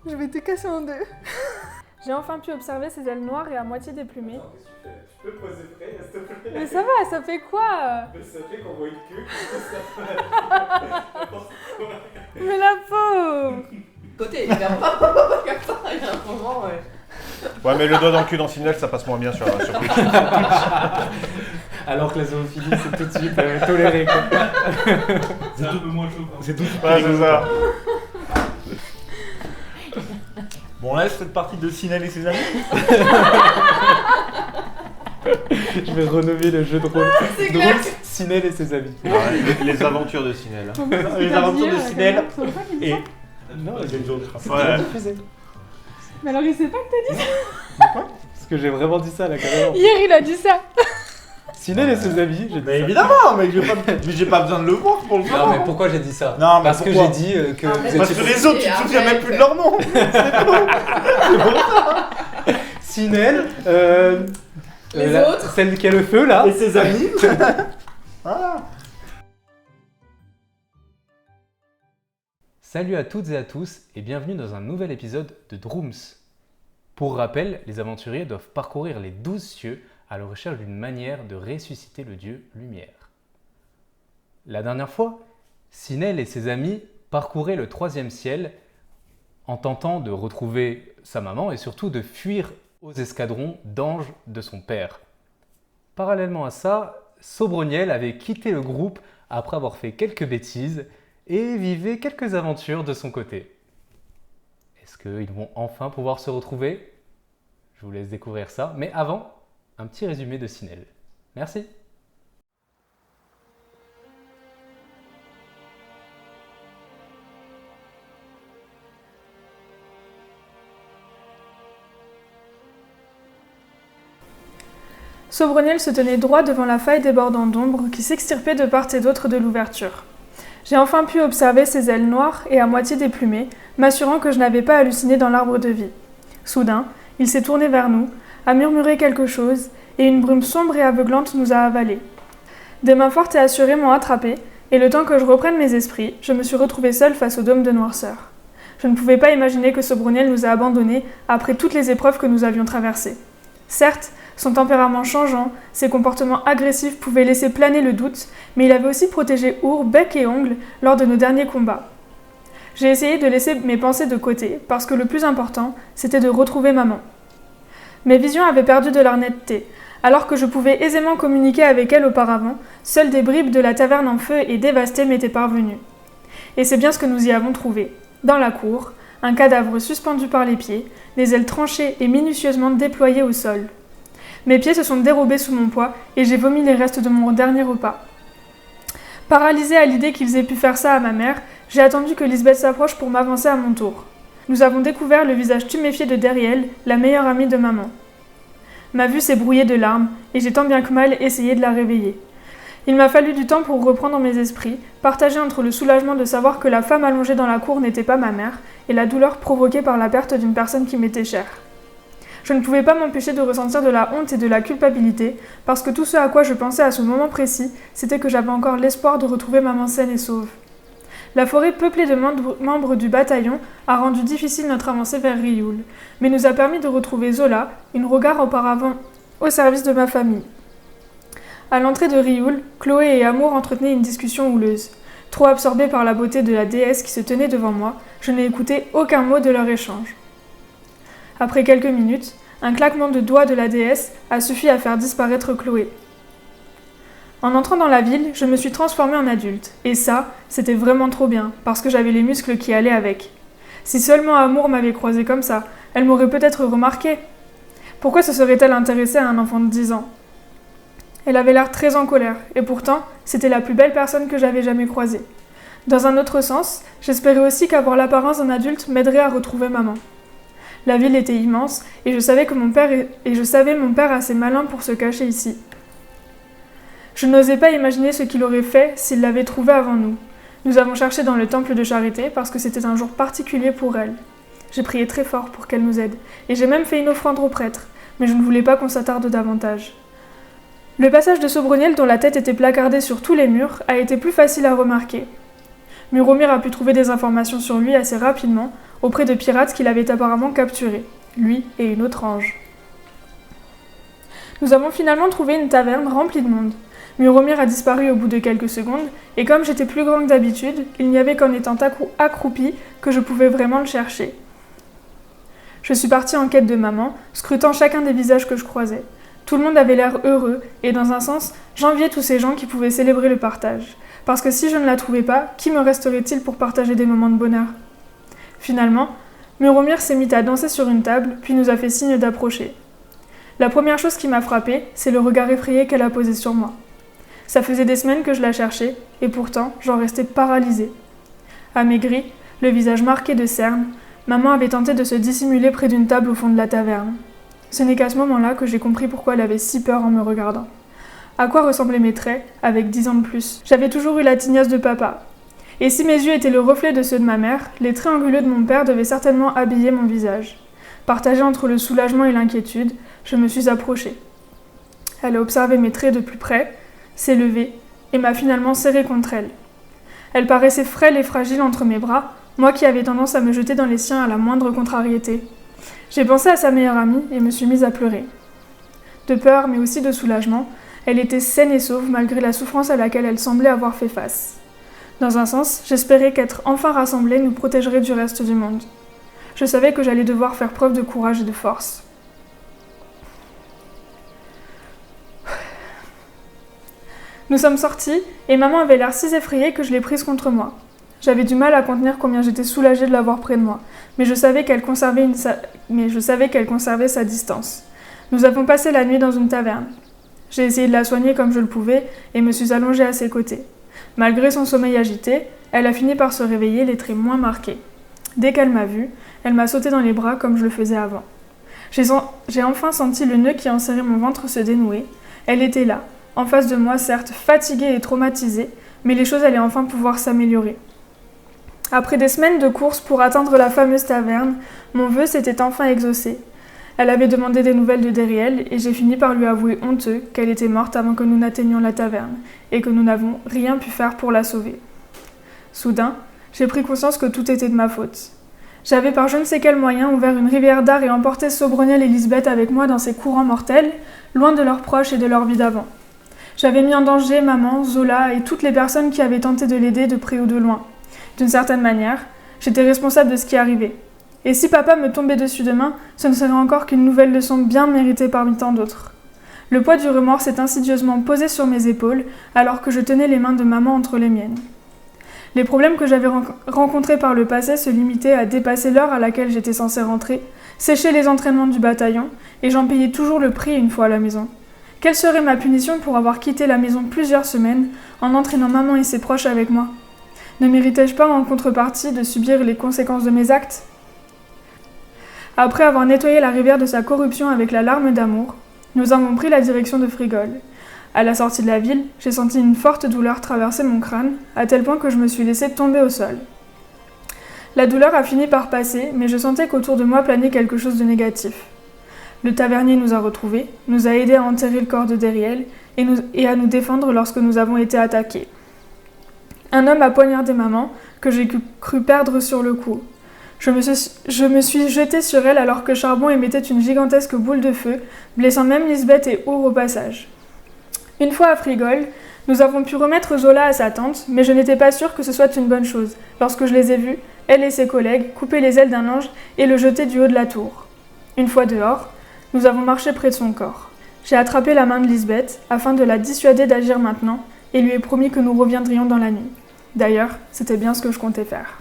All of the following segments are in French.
Je vais te casser en deux. J'ai enfin pu observer ses ailes noires et à moitié déplumées. Attends, qu'est-ce que tu fais? Tu peux poser près, s'il te plaît? Mais ça va, ça fait quoi? Mais ça fait qu'on voit une queue qui Mais la pauvre! Côté, regarde pas, il y a un moment, Ouais, mais le doigt dans le cul dans Sinel, ça passe moins bien sur Twitch. Alors que la zoophilie, c'est tout de suite toléré, quoi. C'est un peu moins chaud. C'est tout de suite Ouais, c'est ça. Bon, là, je fais partie de Sinel et ses amis. Je vais renommer le jeu de rôle. C'est clair. Sinel et ses amis. Ouais, les aventures de Sinel. Les aventures de Sinel et... Non, il y a une autre. Ouais. Mais alors il sait pas que t'as dit ça? Parce que j'ai vraiment dit ça, là, carrément. Hier il a dit ça! Sinel et ses amis, j'ai dit Mais ça. évidemment, mais j'ai pas besoin de le voir pour le Non, savoir. mais pourquoi j'ai dit ça? Non, mais Parce que pourquoi j'ai dit que Ah, vous mais Parce étiez... que les autres, tu te souviens même plus de leur nom. Sinel, Les autres. celle qui a le feu, là. Et ses amis. Ah. Salut à toutes et à tous et bienvenue dans un nouvel épisode de Drooms. Pour rappel, les aventuriers doivent parcourir les 12 cieux à la recherche d'une manière de ressusciter le dieu Lumière. La dernière fois, Sinel et ses amis parcouraient le 3e ciel en tentant de retrouver sa maman et surtout de fuir aux escadrons d'anges de son père. Parallèlement à ça, Sobroniel avait quitté le groupe après avoir fait quelques bêtises et vivait quelques aventures de son côté. Est-ce qu'ils vont enfin pouvoir se retrouver? Je vous laisse découvrir ça, mais avant, un petit résumé de Sinel. Merci. Sobroniel se tenait droit devant la faille débordante d'ombre qui s'extirpait de part et d'autre de l'ouverture. J'ai enfin pu observer ses ailes noires et à moitié déplumées, m'assurant que je n'avais pas halluciné dans l'arbre de vie. Soudain, il s'est tourné vers nous, a murmuré quelque chose, et une brume sombre et aveuglante nous a avalés. Des mains fortes et assurées m'ont attrapé, et le temps que je reprenne mes esprits, je me suis retrouvée seule face au dôme de noirceur. Je ne pouvais pas imaginer que Sobroniel nous a abandonnés après toutes les épreuves que nous avions traversées. Certes, son tempérament changeant, ses comportements agressifs pouvaient laisser planer le doute, mais il avait aussi protégé Our bec et ongles lors de nos derniers combats. J'ai essayé de laisser mes pensées de côté, parce que le plus important, c'était de retrouver maman. Mes visions avaient perdu de leur netteté. Alors que je pouvais aisément communiquer avec elle auparavant, seules des bribes de la taverne en feu et dévastée m'étaient parvenues. Et c'est bien ce que nous y avons trouvé. Dans la cour, un cadavre suspendu par les pieds, les ailes tranchées et minutieusement déployées au sol. Mes pieds se sont dérobés sous mon poids et j'ai vomi les restes de mon dernier repas. Paralysée à l'idée qu'ils aient pu faire ça à ma mère, j'ai attendu que Lisbeth s'approche pour m'avancer à mon tour. Nous avons découvert le visage tuméfié de Deriel, la meilleure amie de maman. Ma vue s'est brouillée de larmes et j'ai tant bien que mal essayé de la réveiller. Il m'a fallu du temps pour reprendre mes esprits, partagé entre le soulagement de savoir que la femme allongée dans la cour n'était pas ma mère et la douleur provoquée par la perte d'une personne qui m'était chère. Je ne pouvais pas m'empêcher de ressentir de la honte et de la culpabilité, parce que tout ce à quoi je pensais à ce moment précis, c'était que j'avais encore l'espoir de retrouver maman saine et sauve. La forêt peuplée de membres du bataillon a rendu difficile notre avancée vers Rioul, mais nous a permis de retrouver Zola, une regard auparavant au service de ma famille. À l'entrée de Rioul, Chloé et Amour entretenaient une discussion houleuse. Trop absorbée par la beauté de la déesse qui se tenait devant moi, je n'ai écouté aucun mot de leur échange. Après quelques minutes, un claquement de doigts de la déesse a suffi à faire disparaître Chloé. En entrant dans la ville, je me suis transformée en adulte. Et ça, c'était vraiment trop bien, parce que j'avais les muscles qui allaient avec. Si seulement Amour m'avait croisée comme ça, elle m'aurait peut-être remarqué. Pourquoi se serait-elle intéressée à un enfant de 10 ans? Elle avait l'air très en colère, et pourtant, c'était la plus belle personne que j'avais jamais croisée. Dans un autre sens, j'espérais aussi qu'avoir l'apparence d'un adulte m'aiderait à retrouver maman. La ville était immense, et je savais mon père assez malin pour se cacher ici. Je n'osais pas imaginer ce qu'il aurait fait s'il l'avait trouvée avant nous. Nous avons cherché dans le temple de Charité parce que c'était un jour particulier pour elle. J'ai prié très fort pour qu'elle nous aide, et j'ai même fait une offrande au prêtre, mais je ne voulais pas qu'on s'attarde davantage. Le passage de Sobroniel, dont la tête était placardée sur tous les murs, a été plus facile à remarquer. Muromir a pu trouver des informations sur lui assez rapidement, auprès de pirates qu'il avait apparemment capturés, lui et une autre ange. Nous avons finalement trouvé une taverne remplie de monde. Muromir a disparu au bout de quelques secondes, et comme j'étais plus grand que d'habitude, il n'y avait qu'en étant accroupi que je pouvais vraiment le chercher. Je suis partie en quête de maman, scrutant chacun des visages que je croisais. Tout le monde avait l'air heureux, et dans un sens, j'enviais tous ces gens qui pouvaient célébrer le partage. Parce que si je ne la trouvais pas, qui me resterait-il pour partager des moments de bonheur ? Finalement, Muromir s'est mis à danser sur une table, puis nous a fait signe d'approcher. La première chose qui m'a frappée, c'est le regard effrayé qu'elle a posé sur moi. Ça faisait des semaines que je la cherchais, et pourtant, j'en restais paralysée. Amaigrie, le visage marqué de cernes, maman avait tenté de se dissimuler près d'une table au fond de la taverne. Ce n'est qu'à ce moment-là que j'ai compris pourquoi elle avait si peur en me regardant. À quoi ressemblaient mes traits, avec 10 ans de plus ? J'avais toujours eu la tignasse de papa. Et si mes yeux étaient le reflet de ceux de ma mère, les traits anguleux de mon père devaient certainement habiller mon visage. Partagée entre le soulagement et l'inquiétude, je me suis approchée. Elle a observé mes traits de plus près, s'est levée et m'a finalement serrée contre elle. Elle paraissait frêle et fragile entre mes bras, moi qui avais tendance à me jeter dans les siens à la moindre contrariété. J'ai pensé à sa meilleure amie et me suis mise à pleurer. De peur, mais aussi de soulagement, elle était saine et sauve malgré la souffrance à laquelle elle semblait avoir fait face. Dans un sens, j'espérais qu'être enfin rassemblés nous protégerait du reste du monde. Je savais que j'allais devoir faire preuve de courage et de force. Nous sommes sortis, et maman avait l'air si effrayée que je l'ai prise contre moi. J'avais du mal à contenir combien j'étais soulagée de l'avoir près de moi, mais je savais qu'elle conservait sa distance. Nous avons passé la nuit dans une taverne. J'ai essayé de la soigner comme je le pouvais, et me suis allongée à ses côtés. Malgré son sommeil agité, elle a fini par se réveiller, les traits moins marqués. Dès qu'elle m'a vue, elle m'a sauté dans les bras comme je le faisais avant. J'ai enfin senti le nœud qui enserrait mon ventre se dénouer. Elle était là, en face de moi, certes fatiguée et traumatisée, mais les choses allaient enfin pouvoir s'améliorer. Après des semaines de course pour atteindre la fameuse taverne, mon vœu s'était enfin exaucé. Elle avait demandé des nouvelles de Deriel et j'ai fini par lui avouer honteux qu'elle était morte avant que nous n'atteignions la taverne et que nous n'avons rien pu faire pour la sauver. Soudain, j'ai pris conscience que tout était de ma faute. J'avais par je ne sais quel moyen ouvert une rivière d'art et emporté Sobroniel et Lisbeth avec moi dans ces courants mortels, loin de leurs proches et de leur vie d'avant. J'avais mis en danger maman, Zola et toutes les personnes qui avaient tenté de l'aider de près ou de loin. D'une certaine manière, j'étais responsable de ce qui arrivait. Et si papa me tombait dessus demain, ce ne serait encore qu'une nouvelle leçon bien méritée parmi tant d'autres. Le poids du remords s'est insidieusement posé sur mes épaules alors que je tenais les mains de maman entre les miennes. Les problèmes que j'avais rencontrés par le passé se limitaient à dépasser l'heure à laquelle j'étais censée rentrer, sécher les entraînements du bataillon, et j'en payais toujours le prix une fois à la maison. Quelle serait ma punition pour avoir quitté la maison plusieurs semaines en entraînant maman et ses proches avec moi ? Ne méritais-je pas en contrepartie de subir les conséquences de mes actes ? Après avoir nettoyé la rivière de sa corruption avec la larme d'amour, nous avons pris la direction de Frigol. À la sortie de la ville, j'ai senti une forte douleur traverser mon crâne, à tel point que je me suis laissée tomber au sol. La douleur a fini par passer, mais je sentais qu'autour de moi planait quelque chose de négatif. Le tavernier nous a retrouvés, nous a aidés à enterrer le corps de Deriel et à nous défendre lorsque nous avons été attaqués. Un homme a poignardé maman, que j'ai cru perdre sur le coup. Je me suis jetée sur elle alors que Charbon émettait une gigantesque boule de feu, blessant même Lisbeth et Our au passage. Une fois à Frigol, nous avons pu remettre Zola à sa tante, mais je n'étais pas sûre que ce soit une bonne chose, lorsque je les ai vus, elle et ses collègues, couper les ailes d'un ange et le jeter du haut de la tour. Une fois dehors, nous avons marché près de son corps. J'ai attrapé la main de Lisbeth, afin de la dissuader d'agir maintenant, et lui ai promis que nous reviendrions dans la nuit. D'ailleurs, c'était bien ce que je comptais faire.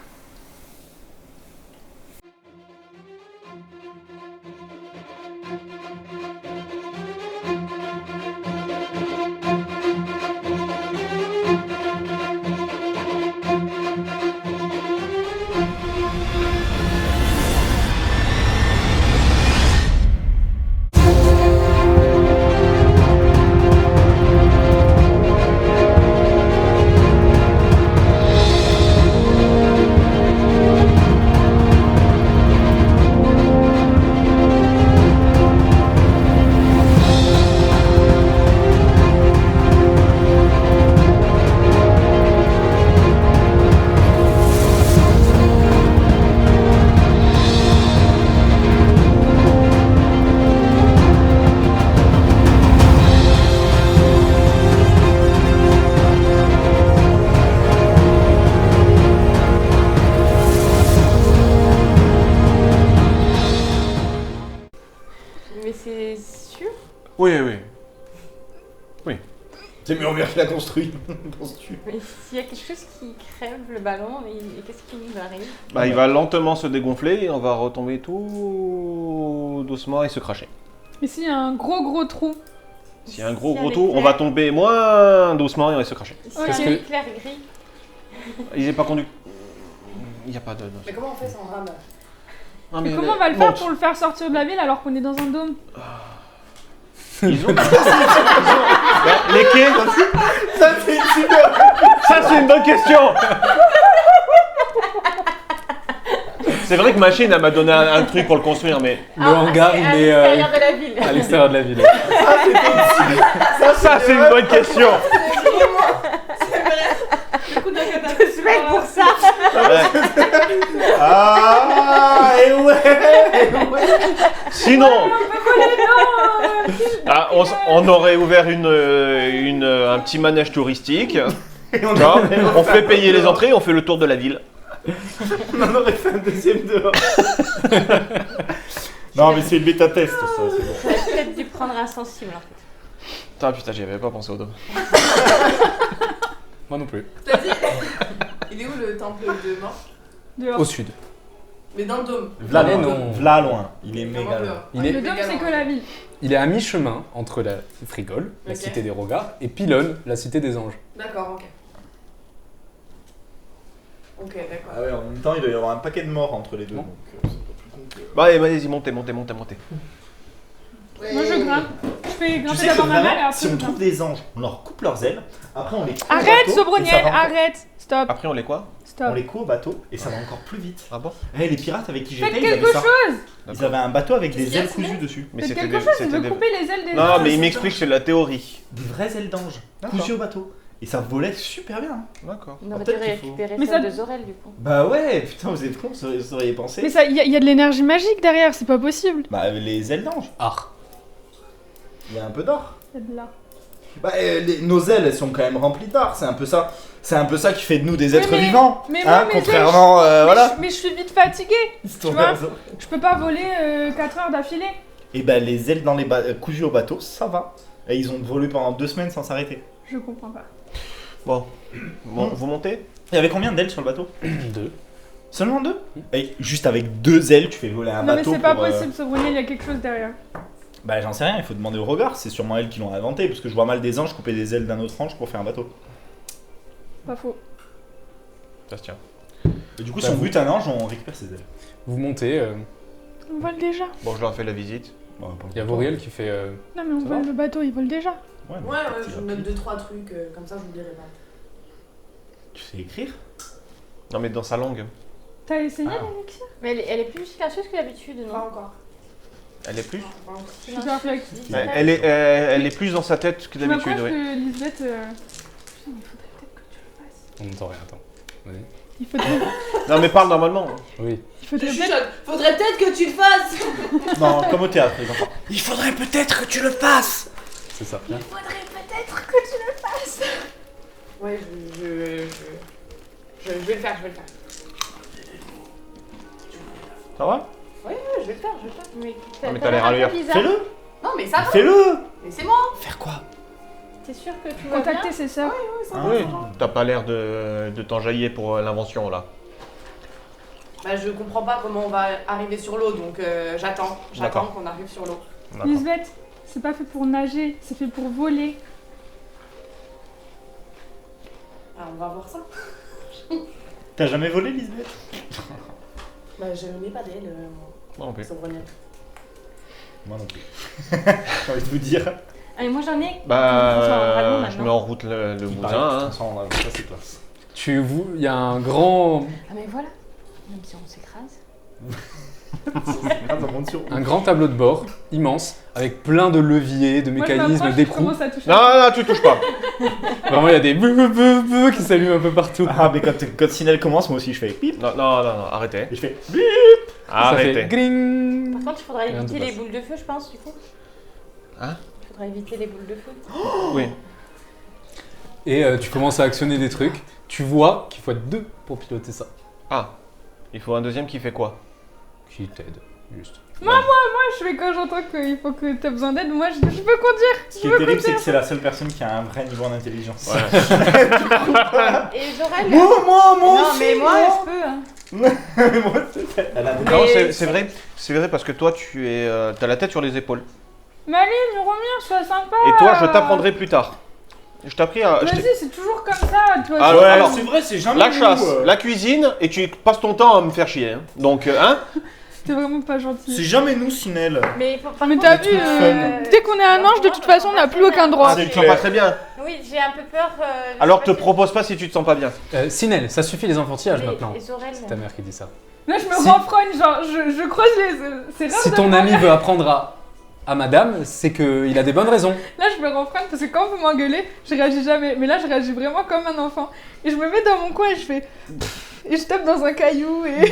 Oui, oui. C'est mieux envers qu'il a construit. Penses-tu? Mais s'il y a quelque chose qui crève le ballon, qu'est-ce qui nous arrive? Bah, il va lentement se dégonfler et on va retomber tout doucement et se cracher. Mais s'il y a un gros trou. S'il y a un gros S'il y a un trou, on éclair. va tomber moins doucement et on va se cracher. S'il Ok. y a un éclair gris. Il n'est pas conduit. Il n'y a pas de. Mais comment on fait sans rame? Non, Mais comment on va le faire monte. pour le faire sortir de la ville alors qu'on est dans un dôme? Ils ont. Bah, les quais. Ça, c'est super. Ça, c'est une bonne question. C'est vrai que Machine, elle m'a donné un truc pour le construire, mais Le hangar, il est à l'extérieur de la ville. à l'extérieur de la ville. ça, c'est une bonne question. Ce mec pour ça. Ouais. Ah, et ouais. Sinon, on aurait ouvert un petit manège touristique. Et on Tu vois, on fait payer les entrées, on fait le tour de la ville. On aurait fait un deuxième dehors. Non, mais c'est le bêta-test, ça, c'est bon. J'aurais peut-être dû prendre insensible en fait. Putain, j'y avais pas pensé au dos. Moi non plus. T'as dit il est où le temple de mort? Dehors. Au sud. Mais dans le dôme. V'là Mais loin. non. V'là loin. Il est Vraiment méga loin. dehors. Il est- Le dôme, c'est que la ville. Il est à mi-chemin entre la Frigole, la Ok. cité des regards, et Pylone, la cité des anges. D'accord, ok. Ok, d'accord. Ah ouais, en même temps, il doit y avoir un paquet de morts entre les deux. Non. Donc, c'est pas plus con que... Bah, allez, vas-y, montez. Moi, je grimpe. Je fais Tu grimper sais que d'abord ma mère et vraiment, après si je on grimpe. trouve des anges, on leur coupe leurs ailes, après on les coud au Arrête, bateau, et Sobroniel, ça va encore- arrête. Stop, Après, on les quoi? On stop. les coud au bateau et ça va encore plus vite. Ah bon? Eh, les pirates avec qui Faites j'étais, ils quelque avaient ça. chose. Ils avaient un bateau avec Qu'est-ce des qu'il y a, ailes cousues Simon dessus. Mais Faites c'était quelque des. chose, il c'était veut des- couper les ailes des Non, mais il c'est m'explique, c'est de la théorie. Des vraies ailes d'ange, D'accord. cousues au bateau. Et ça volait super bien. Hein. D'accord. On aurait dû peut-être qu'il faut- récupérer Mais celle ça- de Zorel du coup. Bah ouais, putain, vous êtes cons, vous auriez pensé. Mais ça, il y a de l'énergie magique derrière, c'est pas possible. Bah les ailes d'ange, Ah. il y a un peu d'or. Il y a de là. Bah nos ailes, elles sont quand même remplies d'or, c'est un peu ça. C'est un peu ça qui fait de nous des êtres mais- vivants. mais hein, moi, mes ailes, contrairement, voilà. Mais je suis vite fatiguée. Ils se tu tournent vois vers eux. Je peux pas voler 4 heures d'affilée. Et bah les ailes dans les cousues au bateau, ça va. Et ils ont volé pendant 2 semaines sans s'arrêter. Je comprends pas. Bon, vous montez? Il y avait combien d'ailes sur le bateau? 2. Seulement 2? Et juste avec 2 ailes, tu fais voler un Non mais bateau c'est pas pour, possible, Sobroniel, il y a quelque chose derrière. Bah j'en sais rien, il faut demander au regard, c'est sûrement elles qui l'ont inventé, parce que je vois mal des anges couper des ailes d'un autre ange pour faire un bateau. Pas faux. Ça se tient. Et du coup, Bah, si on vous- bute un ange, on récupère ses ailes. Vous montez, On vole déjà. Bon, je leur fais la visite. Bon, pas il y a longtemps. Voriel qui fait... Non mais on Ça vole va le bateau, il vole déjà. Ouais, mais Ouais, peut-être je qu'il vais va mettre plus. 2-3 trucs, comme ça je vous dirai pas. Tu sais écrire? Non, mais dans sa langue. T'as essayé Ah. l'élixir? Mais elle est plus silencieuse que d'habitude, non? Pas encore. Elle est plus? Je suis perplexe. Elle est plus dans sa tête que Je me d'habitude, crois oui. que Lisbeth... Putain, il faudrait peut-être que tu le fasses. On n'entend rien, attends. Vas-y. Il faudrait, Non, mais parle normalement. Oui. il faudrait peut-être... Faudrait peut-être que tu le fasses. Non, comme au théâtre, les enfants. Il faudrait peut-être que tu le fasses. C'est ça. Faudrait peut-être que tu le fasses. Ouais, je vais le faire, je vais le faire. Ça va? Ouais, je vais le faire, je vais le faire. Mais mais t'as l'air à lui. Fais-le! Non, mais ça va. Fais-le! Mais c'est moi. Faire quoi? T'es sûr que tu vas bien? Contacter ses sœurs. Oui. T'as pas l'air de t'enjailler pour l'invention, là. Bah, je comprends pas comment on va arriver sur l'eau, donc j'attends D'accord. qu'on arrive sur l'eau. D'accord. Lisbeth, c'est pas fait pour nager, c'est fait pour voler. Ah, on va voir ça. T'as jamais volé, Lisbeth? Bah, je n'ai pas d'elle, Moi non plus. Sobroniel. Moi non plus. J'ai envie de vous dire. Allez, moi j'en ai. Enfin, Bah, vraiment, je mets en route le bousin. Hein. Ça, c'est classe. Il y a un grand Ah, mais voilà. Même si on s'écrase. Ah, ça monte sur. Un grand tableau de bord, immense, avec plein de leviers, de Moi, je mécanismes, m'approche, je d'écrous. commence à toucher. Non, non, tu touches pas. Vraiment, il y a des beuh qui s'allument un peu partout. Ah, mais quand Sinel commence, moi aussi je fais bip. Non, non, non, non, arrêtez. Et je fais Ça fait Arrêtez. gring. Par contre, il faudra Rien de éviter les passe. boules de feu, je pense, du coup. Hein? Il faudra éviter les boules de feu. Oui. Et tu commences à actionner des trucs. Tu vois qu'il faut être 2 pour piloter ça. Ah, il faut un deuxième qui fait quoi? Qui t'aide. Juste. Moi, je fais quand j'entends qu'il faut que t'as besoin d'aide, moi je peux conduire. Ce qui est terrible, c'est que c'est la seule personne qui a un vrai niveau en intelligence. Et Jorel Moi Non, aussi, mais moi, moi. je peux. Hein. Moi, elle a des... Non, Mais- c'est vrai parce que toi, t'as la tête sur les épaules. Mais allez, nous reviens, sois sympa. Et toi, je t'apprendrai plus tard. Je t'ai appris à. Vas-y, c'est toujours comme ça, toi. Ah, Ouais, alors, c'est vrai, c'est jamais la nous, chasse, la cuisine, et tu passes ton temps à me faire chier. Hein. Donc, hein T'es vraiment pas gentil. C'est jamais nous, Sinel. Mais il faut Mais t'as vu, fun. dès qu'on est un ange, de toute façon, on n'a plus aucun droit. C'est Tu te sens pas très bien. Oui, j'ai un peu peur. Alors, te propose pas si tu te sens pas bien. Sinel, ça suffit les enfantillages maintenant. Et Jorel C'est ta mère qui dit ça. Là, je me Si- renfrogne, genre, je creuse les. C'est rare Si de ton moi. ami veut apprendre à madame, c'est qu'il a des bonnes raisons. Là, je me renfrogne parce que quand vous m'engueulez, je réagis jamais. Mais là, je réagis vraiment comme un enfant. Et je me mets dans mon coin et je fais. Et je tape dans un caillou et.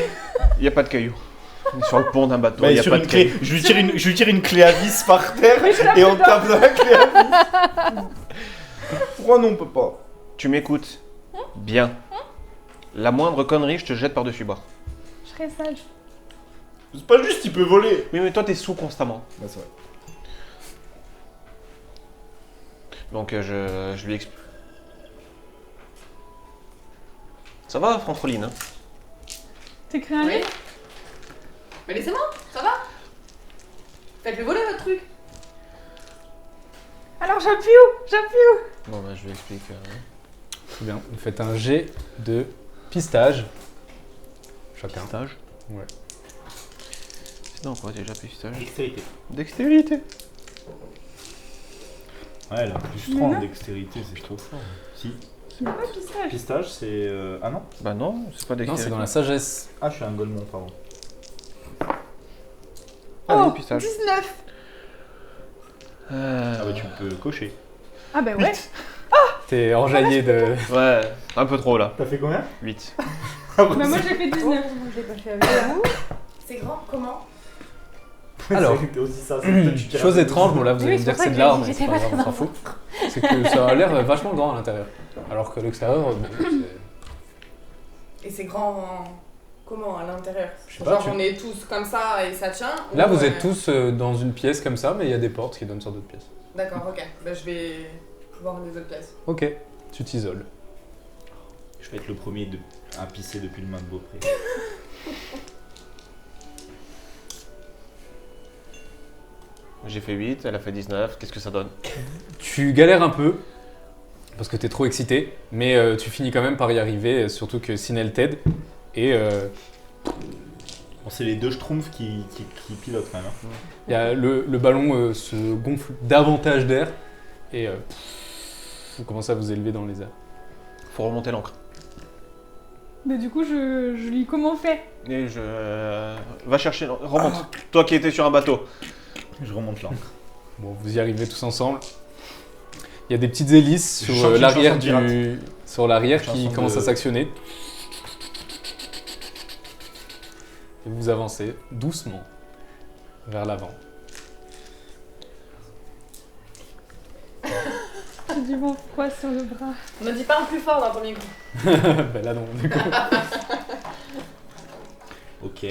Y a pas de cailloux. On est sur le pont d'un bateau, Bah, y a sur pas une de clé. cailloux. Je lui tire une clé à vis par terre Mais je tape et on dedans. tape dans la clé à vis. Pourquoi non, on peut pas? Tu m'écoutes. Bien. La moindre connerie, je te jette par-dessus bord. Je serais sage. C'est pas juste, il peut voler. Oui, mais toi, t'es sous constamment. Bah, c'est vrai. Donc, je lui explique. Ça va, Franfroline hein? T'écris un Oui. livre? Mais laissez-moi, ça va. Faites-le voler votre truc. Alors, j'appuie où? J'appuie où? Bon, bah, je lui explique. Très bien. Vous faites un jet de pistage. Chacun. Stage. Ouais. C'est dans quoi déjà, pistage? Dextérité. Dextérité. Ouais, elle a plus Mais 3 en non. dextérité, c'est trop fort. Si. Il n'y a pas de pistage. Pistage, c'est. Ah non? Bah non, c'est pas Non, dextérité. c'est dans la sagesse. Ah, je suis un golemon, pardon. Allez, Oh, pistage. 19. Ah, bah, tu peux cocher. Ah, bah ouais. T'es enjaillé de. Ouais, un peu trop là. T'as fait combien? 8. Bah, moi, j'ai fait 19. Moi, je l'ai pas fait avec vous. C'est grand, comment? Alors, c'est aussi ça. c'est toi, tu tires chose un peu étrange, plus. bon là vous Oui, allez me c'est dire pour que ça c'est de que l'art, j'ai mais dit, c'est pas j'étais grave, on pas s'en fout. C'est que ça a l'air vachement grand à l'intérieur. Alors que l'extérieur, bon, c'est- Et c'est grand comment à l'intérieur? Je sais pas, Genre tu- on est tous comme ça et ça tient? Là ou, vous êtes tous dans une pièce comme ça, mais il y a des portes qui donnent sur d'autres pièces. D'accord, ok. Bah je vais voir les autres pièces. Ok, tu t'isoles. Je vais être le premier à pisser depuis le main de Beaupré. J'ai fait 8, elle a fait 19. Qu'est-ce que ça donne? Tu galères un peu, parce que t'es trop excité, mais tu finis quand même par y arriver, surtout que Sinel t'aide. Et Bon, c'est les deux schtroumpfs qui pilotent quand même. Hein. il y a le ballon se gonfle davantage d'air, et vous commencez à vous élever dans les airs. Faut remonter l'encre. Mais du coup, je lis comment on fait. Et je. Va chercher. Remonte. Toi qui étais sur un bateau. Je remonte l'encre. Bon, vous y arrivez tous ensemble. Il y a des petites hélices Je sur chante une l'arrière chanson de du, sur l'arrière qui Chanson commencent de- à s'actionner. Et vous avancez doucement vers l'avant. J'ai du vent froid sur le bras. On ne dit pas un plus fort d'un premier coup. Ben là non, du coup. Ok.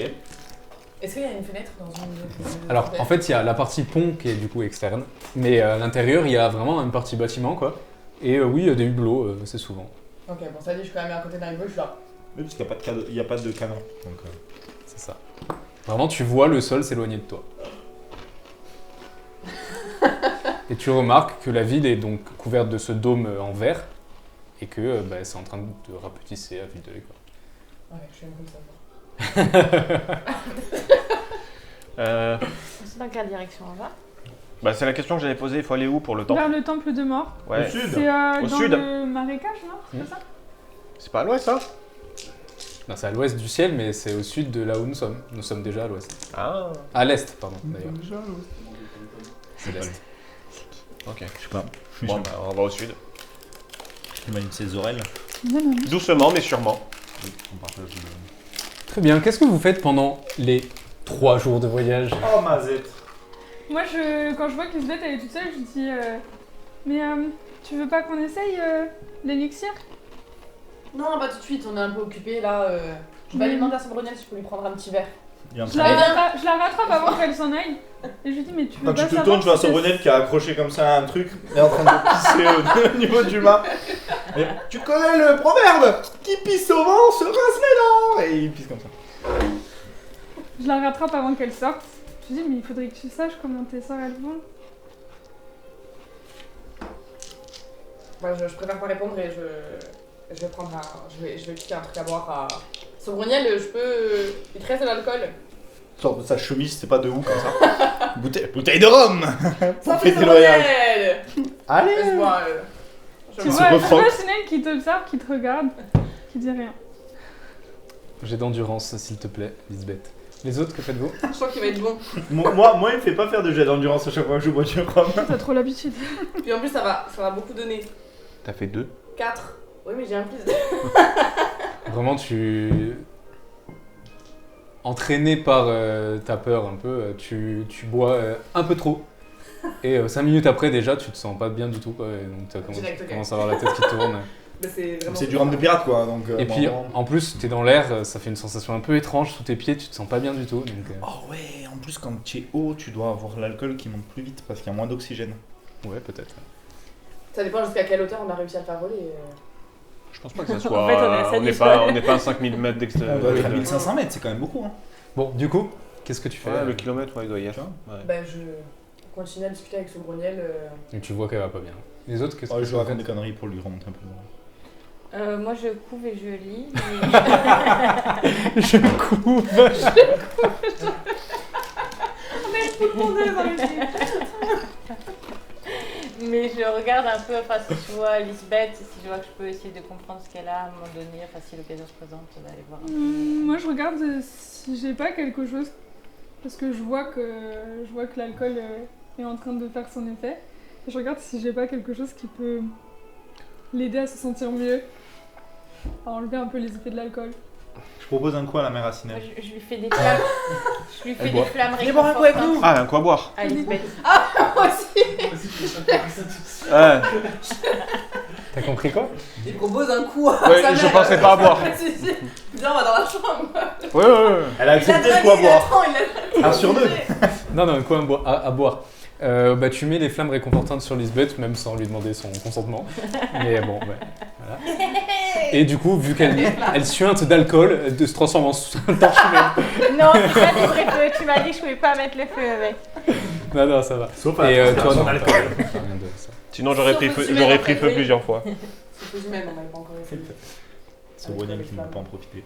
Est-ce qu'il y a une fenêtre dans une. Alors en fait il y a la partie pont qui est du coup externe, mais à l'intérieur il y a vraiment une partie bâtiment quoi. Et oui il y a des hublots, c'est souvent. Ok, bon ça dit, je suis quand même à côté d'un hublot, je suis là. Oui, parce qu'il n'y a pas de canon. Donc, C'est ça. Vraiment tu vois le sol s'éloigner de toi. Et tu remarques que la ville est donc couverte de ce dôme en verre et que bah, c'est en train de rapetisser à vue d'œil quoi. Ok, je suis un peu de savoir. C'est dans quelle direction on va? Bah, c'est la question que j'avais posée. Il faut aller où pour le temple? Vers le temple de mort. Ouais. Au sud. C'est Au dans sud. le marécage, non? C'est ça? C'est pas à l'ouest, ça? Non, c'est à l'ouest du ciel, mais c'est au sud de là où nous sommes. Nous sommes déjà à l'ouest. Ah. À l'est, pardon, d'ailleurs. C'est l'est. Ok. je sais pas. Bon, bah, on va au sud. Il m'a une de ses oreilles. Non, non, non. Doucement, mais sûrement. Oui, on partage le... Très bien, qu'est-ce que vous faites pendant les 3 jours de voyage? Oh, Mazette. Moi, quand je vois qu'Isbeth elle est toute seule, je dis mais tu veux pas qu'on essaye l'élixir? Non, pas tout de suite, on est un peu occupé là. Je vais aller demander à Sabrina si je peux lui prendre un petit verre. Il est en Je train de- la rattrape avant qu'elle s'en aille. Et je lui dis, mais tu veux Quand pas tu te savoir tournes, tu vois si c'est- Sobroniel qui a accroché comme ça à un truc et est en train de pisser au niveau du mât. Et tu connais le proverbe qui pisse au vent se rince les dents. Et il pisse comme ça. Je la rattrape avant qu'elle sorte. Je lui dis, mais il faudrait que tu saches comment tes sœurs elles vont. Bah, je préfère pas répondre et je vais prendre je vais piquer un truc à boire à... Sobroniel, il te reste de l'alcool. Sort de sa chemise, c'est pas de où comme ça. Bouteille de rhum. Ça Pour fait fêter le voyage. Sobroniel. Allez. Laisse-moi, je Tu bois. vois refroque. Sinel qui t'observe, qui te regarde, qui dit rien. J'ai d'endurance, s'il te plaît, Lisbeth. Les autres, que faites-vous? Je crois qu'il va être bon. Moi, il me fait pas faire de jet d'endurance à chaque fois que je bois du rhum. T'as trop l'habitude. Puis en plus, ça va beaucoup donner. T'as fait 2. 4. Oui, mais j'ai un plus. Vraiment, tu... Entraîné par ta peur un peu, tu bois un peu trop. Et 5 minutes après, déjà, tu te sens pas bien du tout, quoi. Et donc, Direct, tu ok. commences à avoir la tête qui tourne. Mais c'est vraiment... C'est du rhum de pirate quoi. Donc, Et puis, vraiment- en plus, t'es dans l'air, ça fait une sensation un peu étrange sous tes pieds, tu te sens pas bien du tout. Donc, Oh ouais, en plus quand tu es haut, tu dois avoir l'alcool qui monte plus vite parce qu'il y a moins d'oxygène. ouais, peut-être. Ça dépend jusqu'à quelle hauteur on a réussi à le faire voler. Je pense pas que ça soit. En fait, on est à on n'est 7 pas, on n'est pas à 5000 mètres On doit être à d'extérieur. 1500 mètres, c'est quand même beaucoup. Hein. Bon, du coup, qu'est-ce que tu fais? Ouais, le kilomètre, ouais, il doit y être. Ouais. Ben, je continue à discuter avec Sobroniel. Et tu vois qu'elle va pas bien. Les autres, qu'est-ce Oh, que je tu raconte fais? des conneries pour lui remonter un peu. Moi je couve et je lis. Je couve. Mais je regarde un peu, enfin si je vois Lisbeth, si je vois que je peux essayer de comprendre ce qu'elle a à un moment donné, enfin si l'occasion se présente, d'aller voir un peu. Moi, je regarde si j'ai pas quelque chose. Parce que je vois que l'alcool est en train de faire son effet. Et je regarde si j'ai pas quelque chose qui peut l'aider à se sentir mieux. À enlever un peu les effets de l'alcool. Je propose un coup à la mère Moi, Acinelle. je lui fais des flammes. Je lui fais Elle des boit. flammes Viens boire un coup avec réconfortantes. Ah, un quoi boire. À Lisbeth. Moi aussi. Ouais, T'as compris quoi? Il propose un coup à ouais sa je mère. pensais pas à boire. Si, si. Viens, on va dans la chambre. Ouais, ouais, ouais. Elle a accepté le coup à boire. Il a 1 sur 2. Non, quoi à boire. Bah, tu mets les flammes réconfortantes sur Lisbeth, même sans lui demander son consentement. Mais bon, ouais. Voilà. Et du coup, vu qu'elle suinte d'alcool, elle se transforme en torche humaine. Non, c'est pas des vrais feux. Tu m'as dit que je pouvais pas mettre le feu avec. Non, ça va. Sauf Et toi, transpiration non, d'alcool. t'as rien de ça. Sinon, j'aurais pris feu plusieurs fois. C'est faux humaine, on m'avait pas encore essayé. C'est Brunel qui ne veut pas en profiter.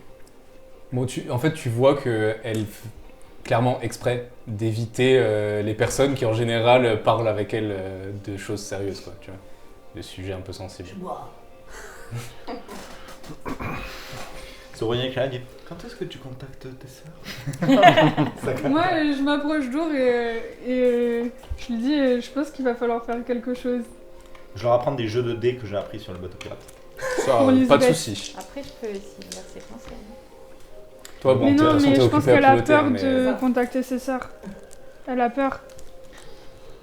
Bon, en fait, tu vois qu'elle clairement exprès d'éviter les personnes qui en général parlent avec elle de choses sérieuses, quoi, tu vois, de sujets un peu sensibles. C'est Brunel qui a dit quand est-ce que tu contactes tes sœurs? Moi, je m'approche d'Our et je lui dis, je pense qu'il va falloir faire quelque chose. Je leur apprends des jeux de dés que j'ai appris sur le bateau pirate. Ça, Pour pas de Lisbeth. soucis. Après, je peux aussi dire ses conseils. Toi, bon, Mais de toute non, façon, mais t'es je pense occupé à qu'elle a piloter, peur hein, mais- de contacter ses sœurs. Elle a peur.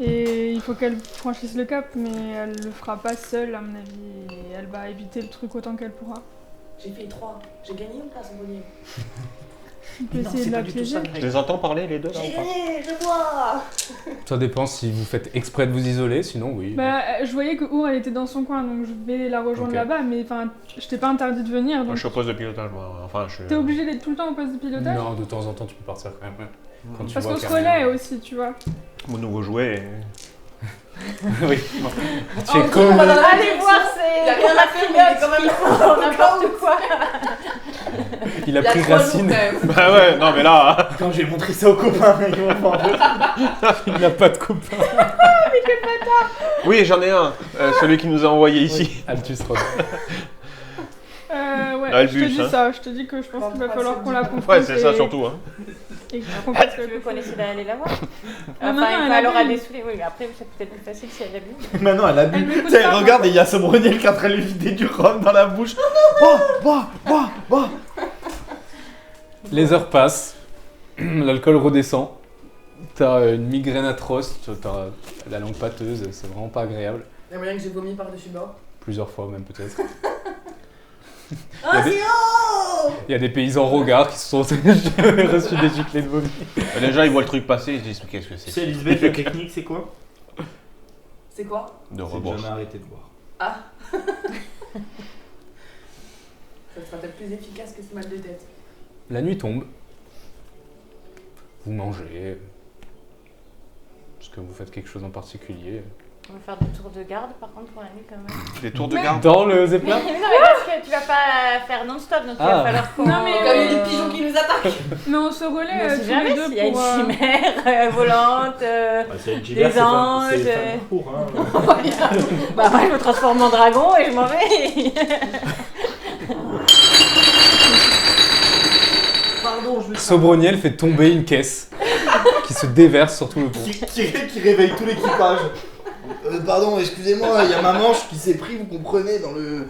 Et il faut qu'elle franchisse le cap, mais elle le fera pas seule, à mon avis. Et elle va éviter le truc autant qu'elle pourra. J'ai fait 3. J'ai gagné ou pas, Sobroniel? On peut essayer de la piéger. Je les entends parler, les deux, là, J'ai ou pas? gagné, je bois. Ça dépend si vous faites exprès de vous isoler, sinon oui. Bah, je voyais que Our, elle était dans son coin, donc je vais la rejoindre Ok. là-bas, mais enfin, je t'ai pas interdit de venir, Moi, donc je suis au poste de pilotage, moi. Enfin, je suis. t'es obligé d'être tout le temps au poste de pilotage. Non, de temps en temps, tu peux partir quand même. Ouais. Quand tu Parce vois qu'on se qu'il y a relaie rien. aussi, tu vois. Mon nouveau jouet. Oui. Oh, Tu es on comme. va dans la Allez direction. voir, c'est. Il a rien à faire, mais il est quand même N'importe quoi. Il a Il a pris 3 jours racine. quand même. Bah ouais, non, mais là. Quand j'ai montré ça aux copains, ils m'ont fait un peu. Il n'a pas de copain. Oui, j'en ai un. Celui qui nous a envoyé ici. Altus Rock. Ouais, Là, le je te bus, dis hein. ça, je te dis que je pense Bon, qu'il va ouais, falloir c'est qu'on la bon. confronte. Ouais, c'est ça et- surtout. Hein. Et qu'on fasse Tu veux quelque qu'on chose. essaie d'aller la voir? Ah, non, Enfin, non, elle aura bu. des saoulés. Oui, mais après, c'est peut-être plus facile si elle a bu. Maintenant, elle a bu. Elle m'écoute Tu sais, pas, regarde, et il y a ce Brunel qui est en train de lui vider du rhum dans la bouche. Bois. Les heures passent, l'alcool redescend, t'as une migraine atroce, t'as la langue pâteuse, c'est vraiment pas agréable. Il y a moyen que j'ai vomi par-dessus bord. Plusieurs fois même peut-être. Ah, des- c'est haut. Il y a des paysans rogards qui se sont reçus des giclées de vomi. Déjà, ils voient le truc passer, ils se disent mais qu'est-ce que Tu sais, c'est Elisabeth, la technique, c'est quoi? C'est quoi? de C'est de rebord. jamais arrêter de boire. Ah. Ça sera peut-être plus efficace que ce mal de tête. La nuit tombe. Vous mangez. Est-ce que vous faites quelque chose en particulier? On va faire des tours de garde par contre pour la nuit quand même. Des tours de garde. Dans le Zeppelin? Mais non, mais parce que tu vas pas faire non-stop, donc il va Ah. falloir qu'on... Non, mais Comme il y a des pigeons qui nous attaquent. Mais on se relaie Mais on sait tous jamais les deux s'il y a une pour... chimère volante. Bah, c'est une gibert, Des anges, c'est fan court, hein. Bah après je me transforme en dragon et je m'en vais. Pardon, je me Sobroniel fait tomber une caisse qui se déverse sur tout le pont. Qui réveille tout l'équipage. Pardon, excusez-moi, il y a ma manche qui s'est pris, vous comprenez, dans le...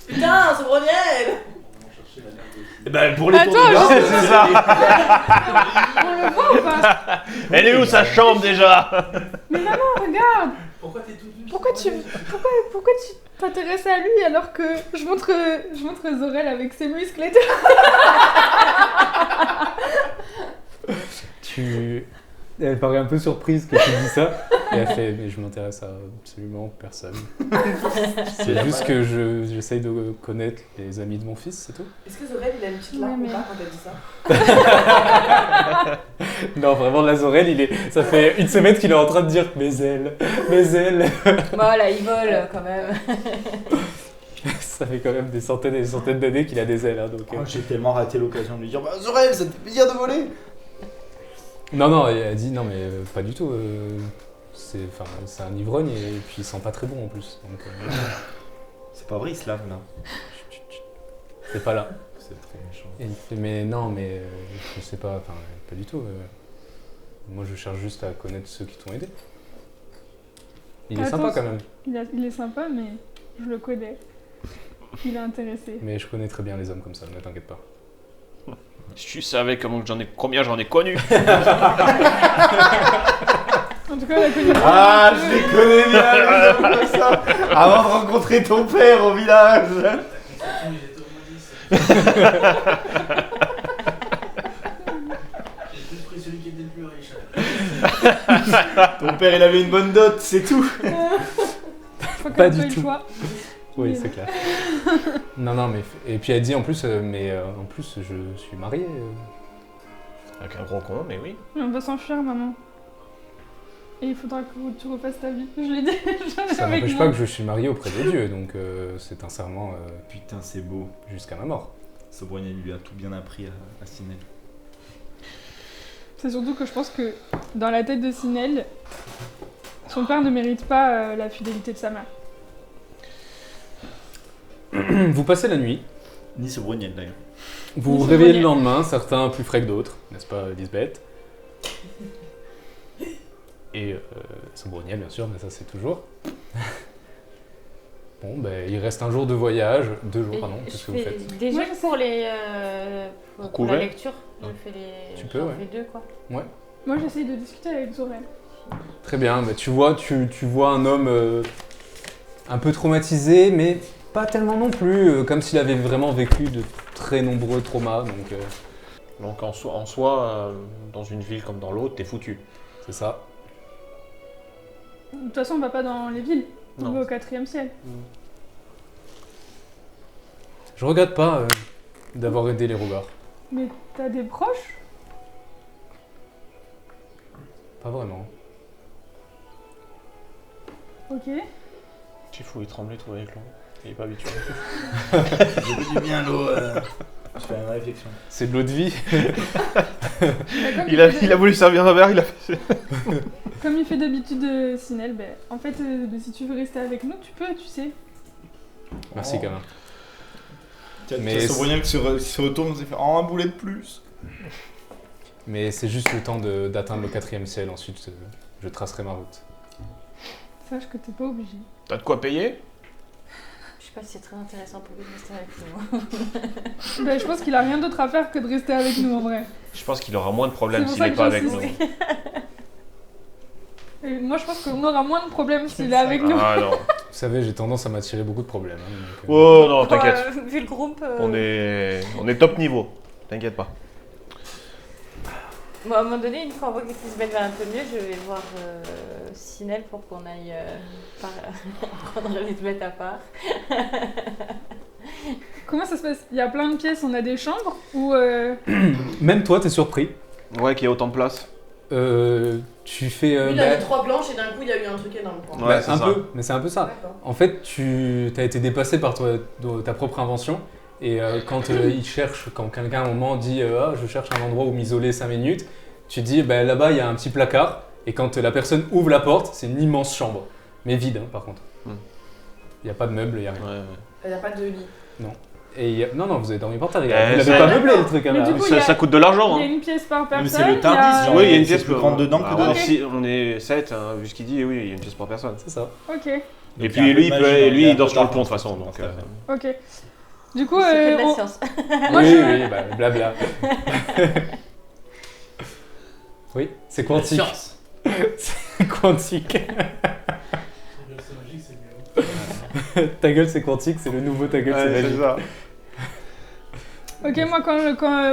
Putain, ce Broniel. Eh ben, pour les Attends, tours de garde, c'est ça. On le voit ou pas? Elle est où sa chambre déjà? Mais maman, regarde! Pourquoi t'es toute nue? Pourquoi tu t'intéresses à lui alors que je montre Zorel avec ses muscles et tout? Elle paraît un peu surprise que tu dis ça. Et elle fait, mais je m'intéresse à absolument personne. C'est juste que j'essaye de connaître les amis de mon fils, c'est tout. Est-ce que Zorel il a une petite larme Ouais, ou mais- pas quand elle dit ça? Non, vraiment, Lazorel, ça fait une semaine qu'il est en train de dire mes ailes. Voilà, il vole quand même. Ça fait quand même des centaines et des centaines d'années qu'il a des ailes. Hein, donc, Oh, j'ai tellement raté l'occasion de lui dire, bah Zorel, ça te fait plaisir de voler. Non, elle a dit non, mais pas du tout. C'est un ivrogne et puis il sent pas très bon en plus. Donc, C'est pas vrai, il se lave là. c'est pas là. C'est trop méchant. Et il fait, mais non, mais je sais pas, enfin, pas du tout. Moi, je cherche juste à connaître ceux qui t'ont aidé. Il est Attends, sympa quand même, Il est sympa, mais je le connais. Il est intéressé. mais je connais très bien les hommes comme ça, ne t'inquiète pas. Si tu savais combien j'en ai connu. En tout cas, on a connu. Ah, je les connais bien, les hommes comme ça. Avant de rencontrer ton père au village. J'ai juste pris celui qui était le plus riche. Ton père, il avait une bonne dot, c'est tout. Je crois Pas qu'on a du eu le tout. choix. Oui, Mais- c'est clair. Non, mais. Et puis elle dit en plus, en plus, je suis marié. Avec un gros con, mais oui. Mais on va s'enfuir, maman. Et il faudra que tu refasses ta vie. Je l'ai dit. Ça n'empêche pas que je suis marié auprès de Dieu, donc c'est un serment Putain, c'est beau. jusqu'à ma mort. Sobroniel lui a tout bien appris à Sinel. C'est surtout que je pense que dans la tête de Sinel, son père ne mérite pas la fidélité de sa mère. Vous passez la nuit, Ni Sobroniel d'ailleurs. vous vous Ni réveillez le Sobroniel. lendemain, certains plus frais que d'autres, n'est-ce pas, Lisbeth? Et Sobroniel, bien sûr, mais ça c'est toujours. Bon, ben il reste un jour de voyage, 2 jours, pardon, qu'est-ce que vous faites? Déjà Moi, je pour les pour la Couvert. lecture, je fais les. Tu peux, j'en ouais. fais 2 quoi. Moi, j'essaye de discuter avec Zorel. Très bien, bah, tu vois un homme un peu traumatisé, mais pas tellement non plus, comme s'il avait vraiment vécu de très nombreux traumas, donc Donc en soi, dans une ville comme dans l'autre, t'es foutu. c'est ça. De toute façon, on va pas dans les villes. On Non. va au 4e ciel. Je regrette pas d'avoir aidé les rogards. Mais t'as des proches? Pas vraiment. Ok. Chiffou, il tremblait trop avec l'eau. Il est pas habitué. J'ai vu du bien l'eau. Je fais une réflexion. C'est de l'eau de vie. Bah, comme Il a voulu servir un verre, il a fait. Comme il fait d'habitude Sinel, ben, en fait, si tu veux rester avec nous, tu peux, tu sais. Merci, Oh. gamin. Mais Mais Sobroniel qui se retourne et fait oh, un boulet de plus. Mais c'est juste le temps d'atteindre le 4e ciel, ensuite je tracerai ma route. Sache que t'es pas obligé. T'as de quoi payer? Je sais pas si c'est très intéressant pour lui de rester avec nous. Ben, je pense qu'il a rien d'autre à faire que de rester avec nous en vrai. Je pense qu'il aura moins de problèmes C'est pour s'il ça est que pas avec nous. j'insiste. Et moi, je pense qu'on aura moins de problèmes s'il est avec nous. Ah non. savez, j'ai tendance à m'attirer beaucoup de problèmes. Hein, donc, Oh non, t'inquiète. Vu le groupe. On est top niveau. T'inquiète pas. Bon, à un moment donné, une fois on voit que Lisbeth va un peu mieux, je vais voir Sinel pour qu'on aille prendre Lisbeth à part. Comment ça se passe? Il y a plein de pièces, on a des chambres ou Même toi, t'es surpris. Ouais, qu'il y ait autant de place. Tu fais... Lui, il a mis 3 planches et d'un coup, il y a eu un truc énorme. Quoi. Ouais, c'est un ça. peu, mais c'est un peu ça. D'accord. En fait, tu as été dépassé par ta propre invention. Et quand quand quelqu'un à un moment dit ah, je cherche un endroit où m'isoler 5 minutes, tu dis là-bas il y a un petit placard. Et quand la personne ouvre la porte, c'est une immense chambre. Mais vide hein, par contre. Il n'y a pas de meubles, il n'y a rien. Ouais. Il n'y a pas de lit. Et non, vous avez dormi par terre. Vous Eh, l'avez c'est- pas meublé le truc. Hein, Mais là. du coup, il y a- Ça coûte de l'argent. il y a Hein. une pièce par personne? Mais c'est le il y a- Tardis, genre. Oui, il y a une c'est pièce plus grande dedans que Bah, dedans. on est 7, hein, vu ce qu'il dit, oui, il y a une pièce par personne. C'est ça. Ok, Et il y a puis un lui, peu il de peut, magie, lui, il y a il un dort peu sur le pont de d'argent, toute façon. Donc, ok. Du coup, C'est que de la on- science. moi oui, je... oui, blabla. Oui, c'est quantique. Science. C'est quantique. C'est magique, c'est mieux. Ta gueule, c'est quantique, c'est le nouveau ta gueule, c'est Ouais, magique. c'est ça. Ok, moi quand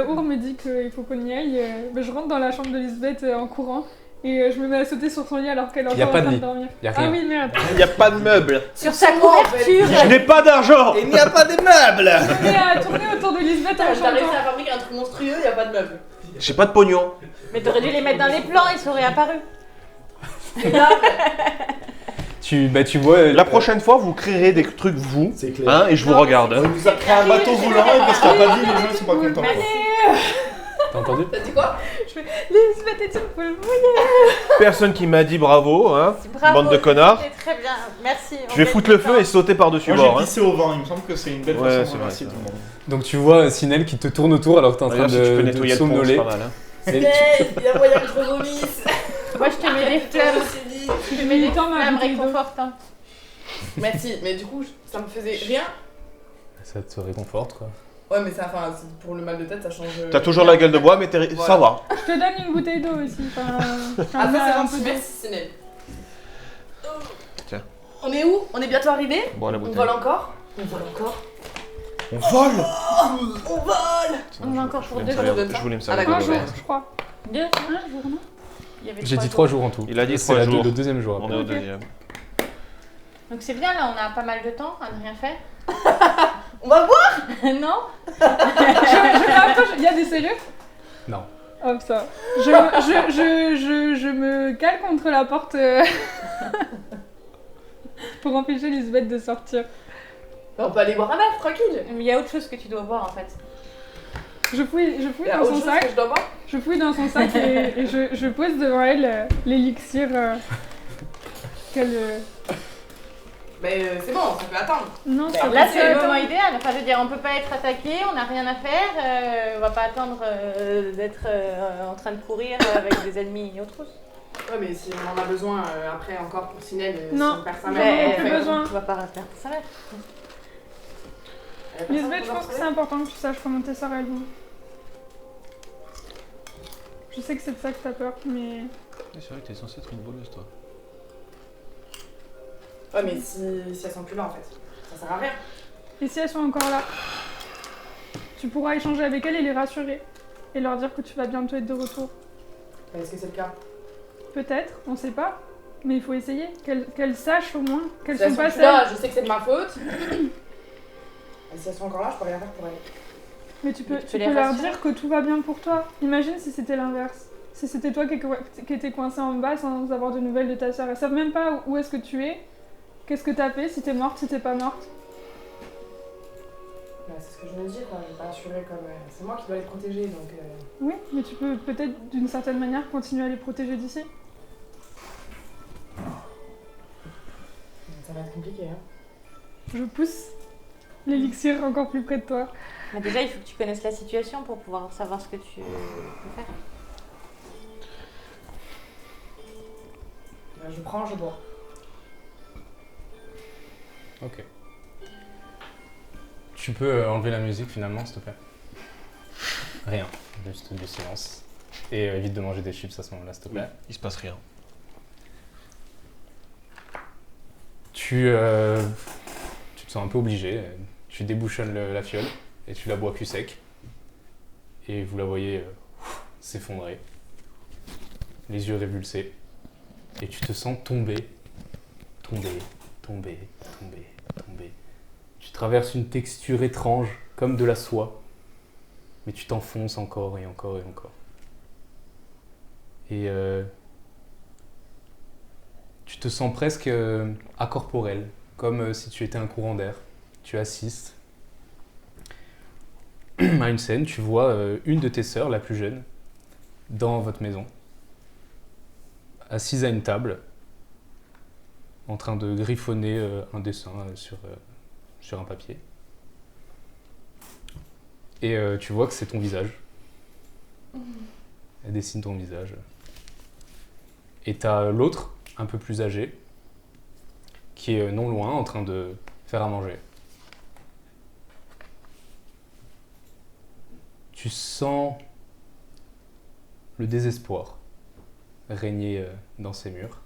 Our me dit qu'il faut qu'on y aille, je rentre dans la chambre de Lisbeth en courant et je me mets à sauter sur son lit alors qu'elle est Y a encore pas en de train de lit. dormir. Y a Ah rien. oui, merde. Il n'y a pas de meubles. Sur sa couverture. Je n'ai pas d'argent. Il n'y a pas de meubles. Je me mets à tourner autour de Lisbeth en T'as réussi chantant. à fabriquer un truc monstrueux, il n'y a pas de meubles. J'ai pas de pognon. Mais t'aurais dû les mettre dans les plans, ils seraient apparus. C'est grave. Tu vois. La prochaine fois, vous créerez des trucs vous, C'est clair. hein, et je vous Non, regarde. On nous a créé un bateau roulant et parce qu'il n'y a pas de vie, les gens ils sont pas contents. quoi. T'as entendu? T'as dit quoi? Lisbeth est une poule mouillée. Personne qui m'a dit bravo, hein. Bravo, Bande de connards. c'était très bien, merci. Je vais foutre le feu et sauter par-dessus Moi bord. j'ai Hein. pissé au vent, il me semble que c'est une belle Ouais, façon c'est de vrai, remercier c'est tout le monde. Donc tu vois Sinel qui te tourne autour alors que t'es en train D'ailleurs, si tu peux de nettoyer le pont, c'est somnoler. pas mal. Hein. Et Il y a moyen que je revomisse. Moi, je te mets des fleurs. Je te mets des Attends, ma flammes bouteille d'eau. réconfortantes. Merci, mais du coup, ça me faisait rien. Ça te réconforte quoi. Ouais, mais ça, enfin, pour le mal de tête, ça change. T'as toujours la gueule de bois, mais ça Voilà. va. Je te donne une bouteille d'eau aussi. Enfin, Ah, ça, un c'est peu gentil, d'eau. merci, Sinel. Tiens. On est où? On est bientôt arrivé? Bon, la On bouteille. vole encore? On vole encore? On vole. On vole! On a encore pour Je deux voulais jours. me servir- je voulais me Ah, servir d'accord, de Un l'eau. jour, je crois. Deux? Un jour, non? Il y avait J'ai dit 3 trois jours en tout. Il a dit C'est 3 jours. le deuxième jour. On est au Ok. deuxième. Donc c'est bien, là, on a pas mal de temps à ne rien faire. On va boire! Non? Je m'approche. Il y a des serrures? Non. Hop, ça. Je me cale contre la porte pour empêcher Lisbeth de sortir. On peut aller boire un verre, tranquille. Mais il y a autre chose que tu dois voir en fait. Je fouille Il y a dans autre son chose sac. que je dois boire? Je fouille dans son sac et je pose devant elle l'élixir qu'elle. Mais c'est bon, ça peut attendre. Non, ça Là peut c'est le attendre. moment idéal. Enfin, je veux dire, on peut pas être attaqué, on n'a rien à faire. On va pas attendre d'être en train de courir avec des ennemis et autre chose. Ouais, mais si on en a besoin après encore pour Sinel, Non. si on perd sa Mais- mère, plus besoin. Tu vas pas perdre sa mère. Lisbeth, je pense que c'est important que tu saches comment tes sœurs elles vont. Je sais que c'est de ça que t'as peur, mais. C'est vrai que t'es censé être une voleuse, toi. Ouais, mais si elles sont plus là en fait, ça sert à rien. Et si elles sont encore là, tu pourras échanger avec elles et les rassurer. Et leur dire que tu vas bientôt être de retour. Est-ce que c'est le cas? Peut-être, on sait pas. Mais il faut essayer. Qu'elles sachent au moins qu'elles Si elles sont sont pas plus seules. là, je sais que c'est de ma faute. Et si elles sont encore là, je peux rien faire pour elles. Mais tu peux, Mais tu tu peux les peux leur rassurer. dire que tout va bien pour toi. Imagine si c'était l'inverse. Si c'était toi qui étais coincé en bas sans avoir de nouvelles de ta sœur. Elles savent même pas où est-ce que tu es. Qu'est-ce que t'as fait, si t'es morte, si t'es pas morte. Bah, c'est ce que je me dis, quoi. Je vais pas assurer comme. C'est moi qui dois les protéger donc. Oui, mais tu peux peut-être d'une certaine manière continuer à les protéger d'ici. Ça va être compliqué, hein. Je pousse l'élixir encore plus près de toi. Mais déjà, il faut que tu connaisses la situation pour pouvoir savoir ce que tu peux faire. Je prends, je bois. Ok. Tu peux enlever la musique finalement, s'il te plaît. Rien, juste du silence. Et évite de manger des chips à ce moment-là, s'il te plaît. Il se passe rien. tu te sens un peu obligé. Tu débouchonnes la fiole et tu la bois cul sec. Et vous la voyez s'effondrer, les yeux révulsés. Et tu te sens tomber. Tu traverses une texture étrange, comme de la soie. Mais tu t'enfonces encore et encore et encore. Et tu te sens presque acorporel, comme si tu étais un courant d'air. Tu assistes à une scène, tu vois une de tes sœurs, la plus jeune, dans votre maison, assise à une table, en train de griffonner un dessin sur un papier. Et tu vois que c'est ton visage. Elle dessine ton visage. Et t'as l'autre, un peu plus âgé, qui est non loin, en train de faire à manger. Tu sens le désespoir régner dans ces murs.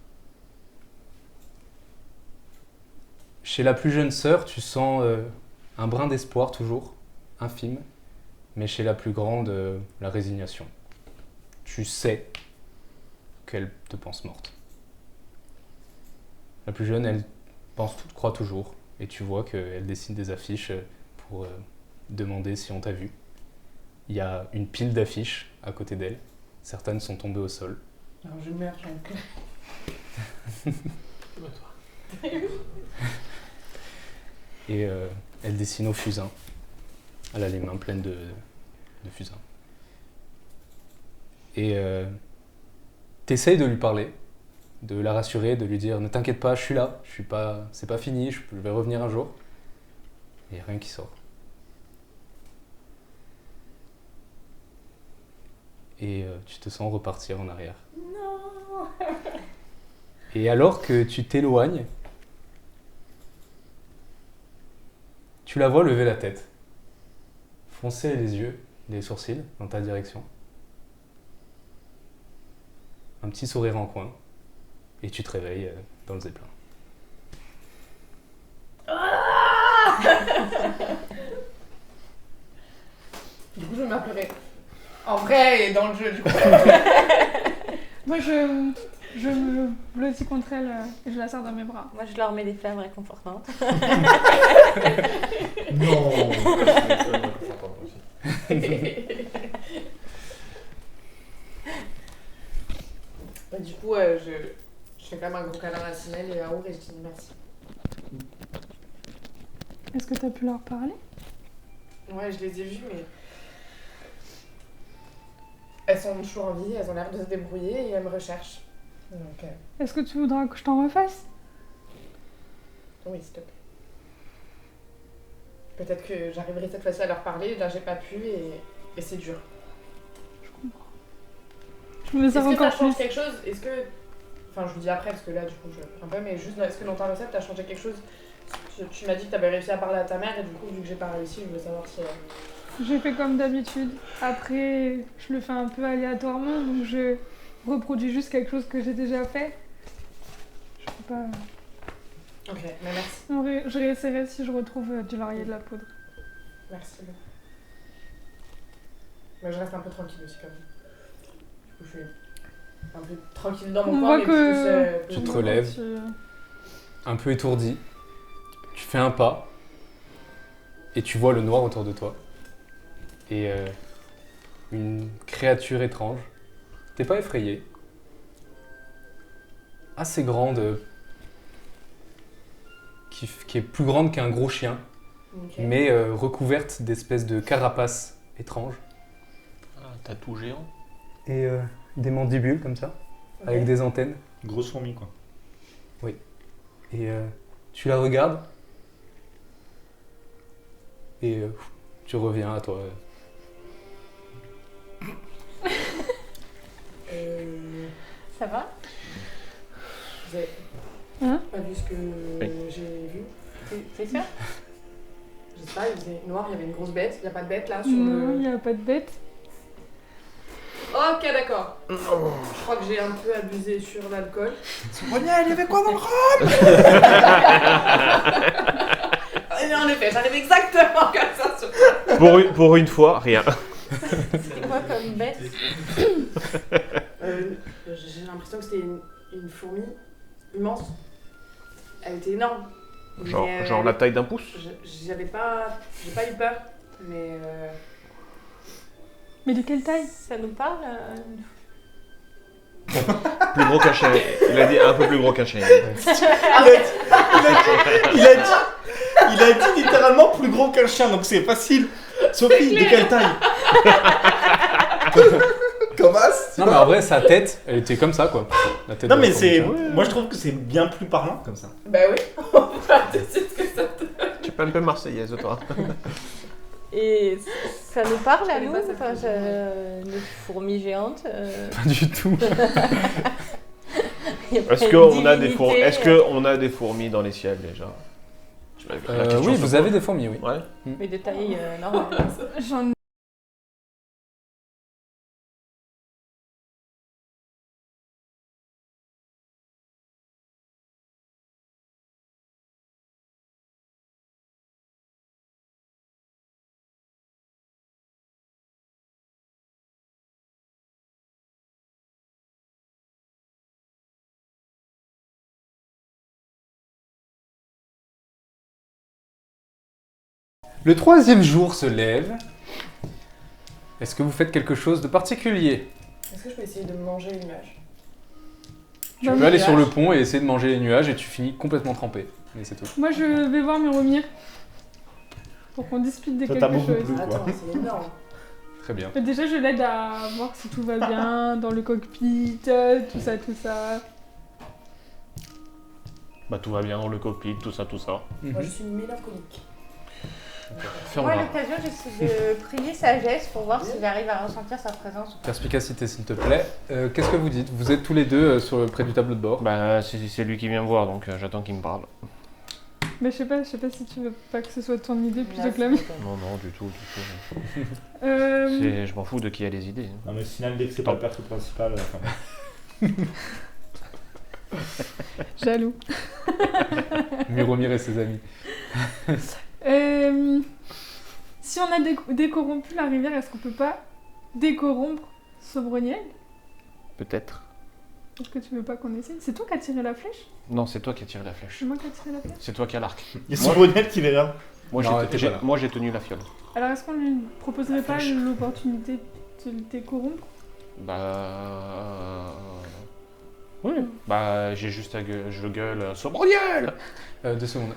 Chez la plus jeune sœur, tu sens un brin d'espoir toujours, infime, mais chez la plus grande, la résignation. Tu sais qu'elle te pense morte. La plus jeune, elle croit toujours, et tu vois qu'elle dessine des affiches pour demander si on t'a vu. Il y a une pile d'affiches à côté d'elle, certaines sont tombées au sol. Alors je meurs, donc. C'est pas toi. Et elle dessine au fusain. Elle a les mains pleines de fusain. Et t'essayes de lui parler, de la rassurer, de lui dire « Ne t'inquiète pas, je suis là, c'est pas fini, je vais revenir un jour. » Il n'y a rien qui sort. Et tu te sens repartir en arrière. Non. Et alors que tu t'éloignes, tu la vois lever la tête, foncer les yeux, les sourcils dans ta direction. Un petit sourire en coin, et tu te réveilles dans le zeppelin. Du coup, je me pleurer. En vrai et dans le jeu, du coup. Moi, je me blottis contre elle et je la serre dans mes bras. Moi, je leur mets des flammes réconfortantes. Non. Bah, du coup, je fais quand même un gros câlin à Sinel et à Aour et je dis merci. Est-ce que t'as pu leur parler? Ouais, je les ai vus, mais elles sont toujours en vie, elles ont l'air de se débrouiller et elles me recherchent. Donc, Est-ce que tu voudras que je t'en refasse? oui, s'il te plaît. Peut-être que j'arriverai cette fois-ci à leur parler, là j'ai pas pu et c'est dur. Je comprends. Je me Est-ce sens que ça encore change plus. quelque chose? Est-ce que... Enfin, je vous dis après parce que là, du coup, je un peu, mais juste, est-ce que dans ta recette, t'as changé quelque chose? Tu m'as dit que t'avais réussi à parler à ta mère et du coup, vu que j'ai pas réussi, je voulais savoir si... J'ai fait comme d'habitude. Après, je le fais un peu aléatoirement, donc je reproduis juste quelque chose que j'ai déjà fait. Je peux pas... Ok, mais merci. Je réessayerai si je retrouve du laurier et de la poudre. Merci beaucoup. Mais je reste un peu tranquille aussi quand même. Du coup, je suis un peu tranquille dans mon On coin, voit mais que... plus... Tu te relèves, un peu étourdi. Tu fais un pas et tu vois le noir autour de toi. Et une créature étrange. T'es pas effrayé. Assez grande, qui est plus grande qu'un gros chien, Ok. mais recouverte d'espèces de carapaces étranges. Un tatou géant. Et des mandibules comme ça, Ok. avec des antennes. Grosse fourmi, quoi. Et tu la regardes. Et tu reviens à toi. Ça va? Vous avez Hein? pas vu ce que j'ai vu? C'est sûr? Je sais pas, il faisait noir, il y avait une grosse bête. Il n'y a pas de bête là sur Non, il le... n'y a pas de bête. Ok, d'accord. Je crois que j'ai un peu abusé sur l'alcool. Sobroniel, il y avait quoi dans le Et en effet, j'arrive exactement comme ça sur Pour une fois, rien. C'était quoi comme bête? J'ai l'impression que c'était une fourmi immense. Elle était énorme. Genre la taille d'un pouce. J'ai pas eu peur, mais Mais de quelle taille? Ça nous parle Plus gros qu'un chien. Il a dit un peu plus gros qu'un chien. Il a dit littéralement plus gros qu'un chien, donc c'est facile. Sophie, de quelle taille? Comment ça? Non, mais en vrai, sa tête, elle était comme ça, quoi. La tête Non, de la mais c'est. fourmi. Moi, je trouve que c'est bien plus parlant comme ça. bah oui, on voit tout de suite que ça te... Tu peux un peu marseillaise, toi. Et ça nous parle à connais nous, pas cette enfin, fourmi. les fourmis géantes. Pas du tout. Y a pas Est-ce une qu'on a des fourmis divinité, Est-ce qu'on a des fourmis dans les ciels déjà? La question Oui, se vous pose. avez des fourmis, oui. Ouais. Mais de taille normale. J'en Le troisième jour se lève. Est-ce que vous faites quelque chose de particulier? Est-ce que je peux essayer de manger une nuage? Tu Bah, peux oui. aller sur le pont et essayer de manger les nuages et tu finis complètement trempé. Mais c'est tout. Moi, je vais voir Miromir. Pour qu'on discute de Toi, t'as quelque beaucoup chose. plu, quoi. Attends, c'est énorme. Très bien. Mais déjà, je l'aide à voir si tout va bien dans le cockpit, tout ça, tout ça. Bah tout va bien dans le cockpit, tout ça, tout ça. Moi, je suis mélancolique. Moi, à Ferme-la. l'occasion, j'essaie de prier sagesse pour voir si j'arrive à ressentir sa présence ou pas. Perspicacité, s'il te plaît. Qu'est-ce que vous dites? Vous êtes tous les deux près du tableau de bord. Bah c'est lui qui vient me voir, donc j'attends qu'il me parle. Mais je sais pas si tu veux pas que ce soit ton idée plutôt Là, que la mienne. c'est- Non, non, du tout. Euh, Je m'en fous de qui a les idées. Non, mais final, dès que c'est pas le perso principal. Jaloux. Miromir et ses amis. Si on a décorrompu la rivière, est-ce qu'on peut pas décorrompre Sobroniel? Peut-être. Est-ce que tu veux pas qu'on essaye? C'est toi qui as tiré la flèche? Non, c'est toi qui as tiré la flèche. C'est moi qui ai tiré la flèche? C'est toi qui as l'arc. Il y a Sobroniel qui est là. Moi, Non, j'ai- t'es j'ai pas là. moi, j'ai tenu la fiole. Alors est-ce qu'on lui proposerait pas flèche. l'opportunité de le décorrompre? Bah... Oui. Bah j'ai juste je gueule Sobroniel. 2 secondes.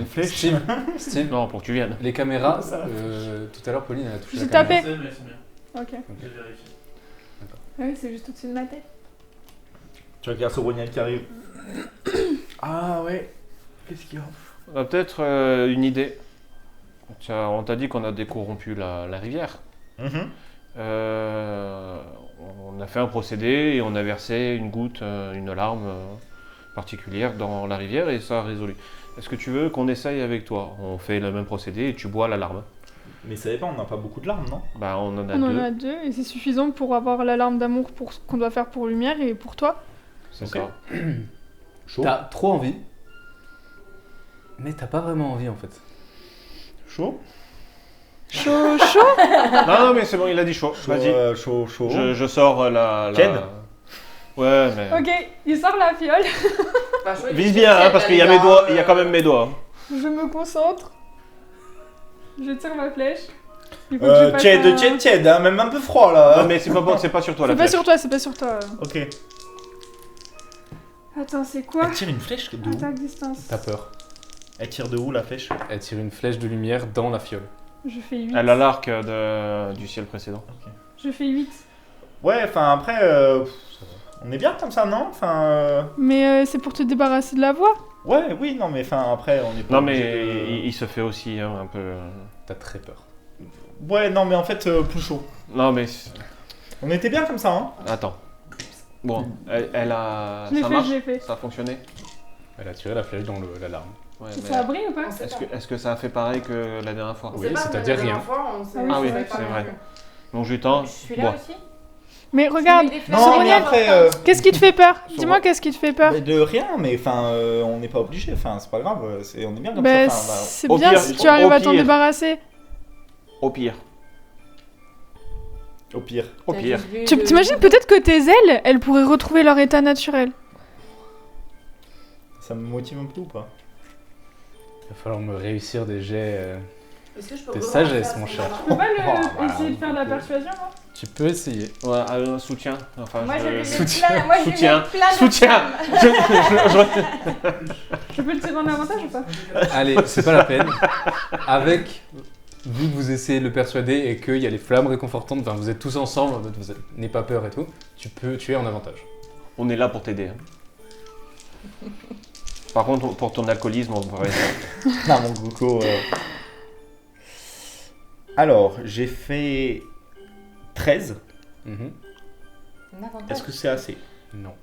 flèche. Steve, Steve, Non, pour que tu viennes. les caméras. Ça. Tout à l'heure, Pauline elle a touché J'ai la caméra. tapé. C'est bien. Ok. J'ai vérifié. Ah oui, c'est juste au-dessus de ma tête. Tu regardes Sobroniel qui arrive. Ah ouais. Qu'est-ce qu'il y a? On a peut-être une idée. Tiens, on t'a dit qu'on a décorrompu la rivière. On a fait un procédé et on a versé une goutte, une larme particulière dans la rivière et ça a résolu. Est-ce que tu veux qu'on essaye avec toi? On fait le même procédé et tu bois la larme. Mais ça dépend, on n'a pas beaucoup de larmes, non? Bah on en a On deux. en a deux et c'est suffisant pour avoir l'alarme d'amour pour ce qu'on doit faire pour Lumière et pour toi. C'est Ok. ça. Chaud. T'as trop envie. Mais t'as pas vraiment envie en fait. Chaud? Chaud, chaud. Non, mais c'est bon, il a dit chaud. Vas-y. Chaud. Je sors la... Ken. Ouais, mais... Ok, il sort la fiole. Bah, je Vise bien, hein, parce qu'il y a mes doigts, il y a quand même mes doigts. Je me concentre. Je tire ma flèche. Il faut que je fasse Tiède, hein, même un peu froid là. Non, mais c'est pas bon, c'est pas sur toi la C'est pas flèche. sur toi, c'est pas sur toi. Ok. Attends, c'est quoi? Elle tire une flèche de où? Attaque distance. T'as peur. Elle tire de où la flèche? Elle tire une flèche de lumière dans la fiole. Je fais 8. Elle a l'arc du ciel précédent. Je fais 8. Ouais, enfin après, on est bien comme ça, non? Enfin. Mais c'est pour te débarrasser de la voix. Ouais, oui, non, mais enfin après, on est pas. Non, obligé mais de- il se fait aussi hein, un peu... T'as très peur. Ouais, non, mais en fait, plus chaud. Non, mais... On était bien comme ça, hein? Attends. Bon, elle a... Je l'ai Ça fait, marche? je l'ai fait. Ça a fonctionné? Elle a tiré la flèche dans l'alarme. Ouais, Et mais ça a brillé ou pas? On sait pas. est-ce que ça a fait pareil que la dernière fois? On Oui, sait pas, c'est-à-dire mais la rien. dernière fois, on sait Ah oui, pas, c'est on vrai, sait pas c'est non vrai. plus. Donc je tends. Je suis là Bois. aussi? Mais regarde, Non, mais Souroniel, après, qu'est-ce qui te fait peur? Dis-moi qu'est-ce qui te fait peur? bah, de rien, mais enfin, on n'est pas obligé, enfin, c'est pas grave, on est bien comme Bah, ça. Enfin, c'est au bien pire, si tu arrives au à t'en pire. débarrasser. Au pire. au pire. Au pire. Tu t'imagines peut-être que tes ailes, elles pourraient retrouver leur état naturel. Ça me motive un peu ou pas? Il va falloir me réussir des jets. Est-ce que je peux De relancer sagesse, à ce mon cher. moment-là Tu peux pas voilà, essayer de faire de la on peut. persuasion, moi? Tu peux essayer. Ouais, un soutien. Enfin, Moi, je lui mets soutien. plein, moi, je lui mets Soutien. plein de Soutien. flammes. Je peux te tirer un avantage ou pas? Allez, c'est pas la peine. Avec, vu que vous essayez de le persuader et qu'il y a les flammes réconfortantes, enfin vous êtes tous ensemble, vous n'ayez pas peur et tout, tu es en avantage. On est là pour t'aider. hein. Par contre, pour ton alcoolisme, on pourrait... Non, mon Coco. Alors, j'ai fait 13. Mhm. Un avantage. Est-ce que c'est assez? Non.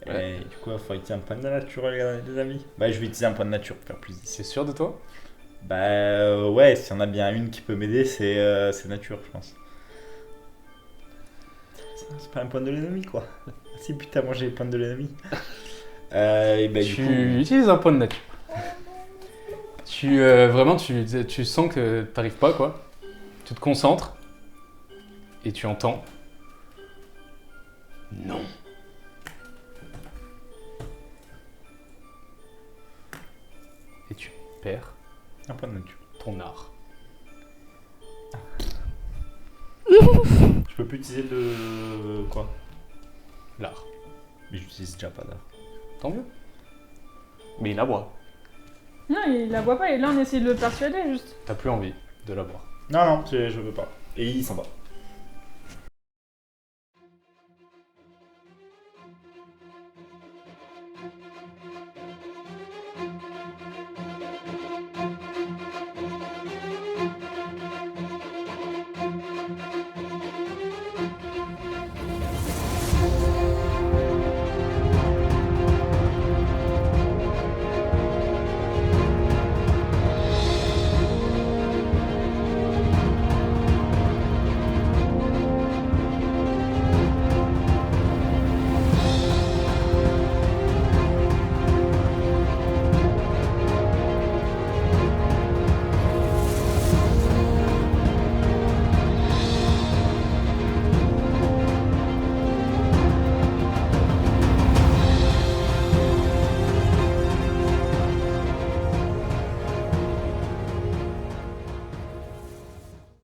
Et du coup, il faut utiliser un point de nature, les amis. Bah, je vais utiliser un point de nature pour faire plus d'ici. C'est sûr de toi? Bah, ouais, s'il y en a bien une qui peut m'aider, c'est nature, je pense. C'est pas un point de l'ennemi, quoi. Si putain, moi j'ai les points de l'ennemi. Et bah, du Tu coup. utilises un point de nature. Vraiment, tu sens que t'arrives pas, quoi. Tu te concentres et tu entends. Non. Et tu perds Un point de nature. ton art. Je peux plus utiliser de. Quoi? L'art. Mais j'utilise déjà pas d'art. Tant mieux. Mais il la boit. Non, il la voit pas, et là on essaie de le persuader juste. T'as plus envie de la boire. Non, non, je veux pas. Et il s'en va.